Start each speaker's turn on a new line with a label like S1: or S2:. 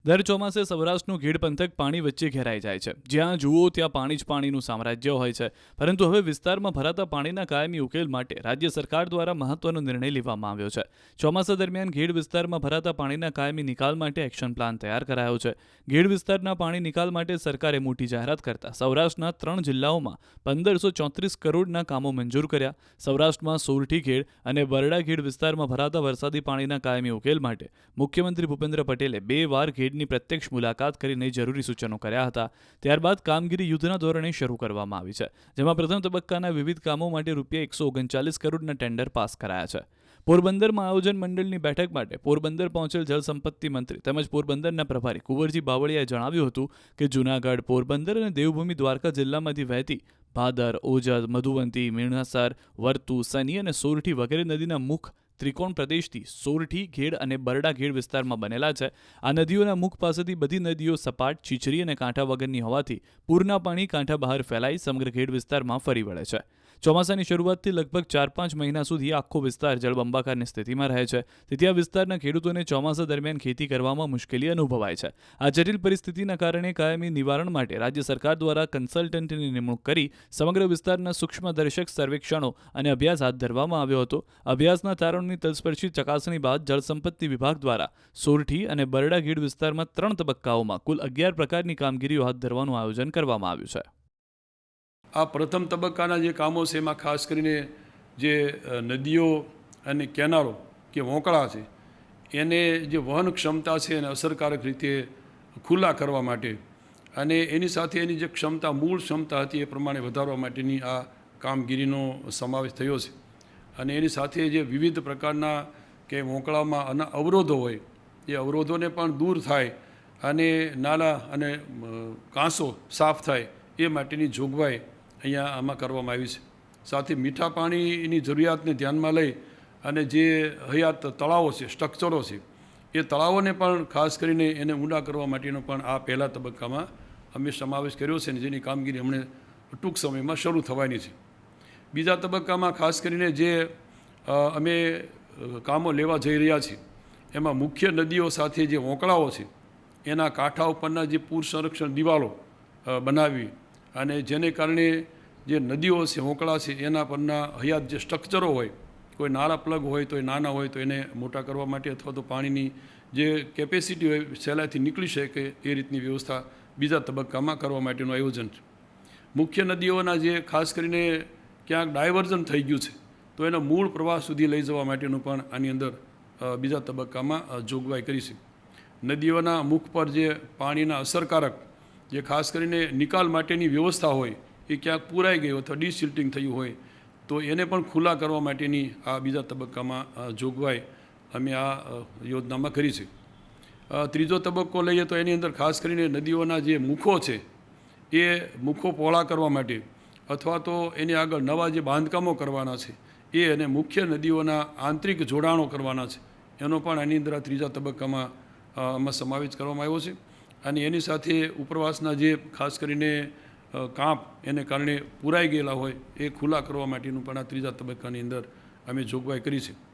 S1: દર ચોમાસે સૌરાષ્ટ્રનું ગીડ પંથક પાણી વચ્ચે ઘેરાઈ જાય છે। જ્યાં જુઓ ત્યાં પાણી જ પાણીનું સામ્રાજ્ય હોય છે। પરંતુ હવે વિસ્તારમાં ભરાતા પાણીના કાયમી ઉકેલ માટે રાજ્ય સરકાર દ્વારા મહત્વનો નિર્ણય લેવામાં આવ્યો છે। ચોમાસા દરમિયાન ગીડ વિસ્તારમાં ભરાતા પાણીના કાયમી નિકાલ માટે એક્શન પ્લાન તૈયાર કરાયો છે। ગીડ વિસ્તારના પાણી નિકાલ માટે સરકારે મોટી જાહેરાત કરતા સૌરાષ્ટ્રના 3 જિલ્લાઓમાં 1534 કરોડના કામો મંજૂર કર્યા। સૌરાષ્ટ્રમાં સોરઠી ગીડ અને બરડા ગીડ વિસ્તારમાં ભરાતા વરસાદી પાણીના કાયમી ઉકેલ માટે મુખ્યમંત્રી ભૂપેન્દ્ર પટેલે 2 વાર ગીડની પ્રત્યક્ષ મુલાકાત કરીને જરૂરી સૂચનો કર્યા હતા। ત્યારબાદ કામગીરી યુદ્ધના ધોરણે શરૂ કરવામાં આવી છે, જેમાં પ્રથમ તબક્કાના વિવિધ કામો માટે ₹139 કરોડના ટેન્ડર પાસ કરાયા છે। પોરબંદરમાં આયોજન મંડળની બેઠક માટે પોરબંદર પહોંચેલ જળસંપત્તિ મંત્રી તેમજ પોરબંદરના પ્રભારી કુંવરજી બાવળિયાએ જણાવ્યું હતું કે જૂનાગઢ, પોરબંદર અને દેવભૂમિ દ્વારકા જિલ્લામાંથી વહેતી ભાદર, ઓજદ, મધુવંતી, મીણસર, વર્તુ, સની અને સોરઠી વગેરે નદીના મુખ ત્રિકોણ પ્રદેશથી સોરઠી, ગેડ અને બરડા ગેડ વિસ્તારમાં બનેલા છે। આ નદીઓના મુખ પાસેથી બધી નદીઓ સપાટ, છીછરી અને કાંઠા વગરની હોવાથી પૂરના પાણી કાંઠા બહાર ફેલાઈ સમગ્ર ગેડ વિસ્તારમાં ફરી વળે છે। ચોમાસાની શરૂઆતથી લગભગ 4-5 મહિના સુધી આખો વિસ્તાર જળબંબાકારની સ્થિતિમાં રહે છે, તેથી આ વિસ્તારના ખેડૂતોને ચોમાસા દરમિયાન ખેતી કરવામાં મુશ્કેલી અનુભવાય છે। આ જટિલ પરિસ્થિતિના કારણે કાયમી નિવારણ માટે રાજ્ય સરકાર દ્વારા કન્સલ્ટન્ટની નિમણૂક કરી સમગ્ર વિસ્તારના સૂક્ષ્મદર્શક સર્વેક્ષણો અને અભ્યાસ હાથ ધરવામાં આવ્યો હતો। અભ્યાસના તારણોની તલસ્પર્શી ચકાસણી બાદ જળસંપત્તિ વિભાગ દ્વારા સોરઠી અને બરડા ગીડ વિસ્તારમાં 3 તબક્કાઓમાં કુલ 11 પ્રકારની કામગીરીઓ હાથ ધરવાનું આયોજન કરવામાં આવ્યું છે।
S2: આ પ્રથમ તબક્કાના જે કામો છે એમાં ખાસ કરીને જે નદીઓ અને કેનાલો કે વોંકળા છે એને જે વહન ક્ષમતા છે એને અસરકારક રીતે ખુલ્લા કરવા માટે અને એની સાથે એની જે ક્ષમતા મૂળ ક્ષમતા હતી એ પ્રમાણે વધારવા માટેની આ કામગીરીનો સમાવેશ થયો છે। અને એની સાથે જે વિવિધ પ્રકારના કે વોંકળામાં અવરોધો હોય એ અવરોધોને પણ દૂર થાય અને નાલા અને કાંસો સાફ થાય એ માટેની જોગવાઈ અહીંયા આમાં કરવામાં આવી છે। સાથે મીઠા પાણીની જરૂરિયાતને ધ્યાનમાં લઈ અને જે હયાત તળાવો છે, સ્ટ્રક્ચરો છે, એ તળાવોને પણ ખાસ કરીને એને ઊંડા કરવા માટેનો પણ આ પહેલા તબક્કામાં અમે સમાવેશ કર્યો છે અને જેની કામગીરી હમણાં ટૂંક સમયમાં શરૂ થવાની છે। બીજા તબક્કામાં ખાસ કરીને જે અમે કામો લેવા જઈ રહ્યા છીએ એમાં મુખ્ય નદીઓ સાથે જે વોંકળાઓ છે એના કાંઠા ઉપરના જે પૂર સંરક્ષણ દિવાલો બનાવવી અને જેને કારણે જે નદીઓ છે, વોંકળા છે, એના પરના હયાત જે સ્ટ્રક્ચરો હોય, કોઈ નાના પ્લગ હોય તો એ નાના હોય તો એને મોટા કરવા માટે અથવા તો પાણીની જે કેપેસિટી હોય સહેલાઈથી નીકળી શકે એ રીતની વ્યવસ્થા બીજા તબક્કામાં કરવા માટેનું આયોજન છે। મુખ્ય નદીઓના જે ખાસ કરીને ક્યાંક ડાયવર્ઝન થઈ ગયું છે તો એના મૂળ પ્રવાહ સુધી લઈ જવા માટેનું પણ આની અંદર બીજા તબક્કામાં જોગવાઈ કરી છે। નદીઓના મુખ પર જે પાણીના અસરકારક જે ખાસ કરીને નિકાલ માટેની વ્યવસ્થા હોય એ ક્યાંક પૂરાઈ ગઈ અથવા ડિસિલ્ટિંગ થયું હોય તો એને પણ ખુલ્લા કરવા માટેની આ બીજા તબક્કામાં જોગવાઈ અમે આ યોજનામાં કરી છે। ત્રીજો તબક્કો લઈએ તો એની અંદર ખાસ કરીને નદીઓના જે મુખો છે એ મુખો પહોળા કરવા માટે અથવા તો એની આગળ નવા જે બાંધકામો કરવાના છે એ અને મુખ્ય નદીઓના આંતરિક જોડાણો કરવાના છે એનો પણ આની અંદર આ ત્રીજા તબક્કામાં આમાં સમાવેશ કરવામાં આવ્યો છે। અને એની સાથે ઉપરવાસના જે ખાસ કરીને કાંપ એને કારણે પૂરાઈ ગયેલા હોય એ ખુલ્લા કરવા માટેનું પણ આ ત્રીજા તબક્કાની અંદર અમે જોગવાઈ કરી છે।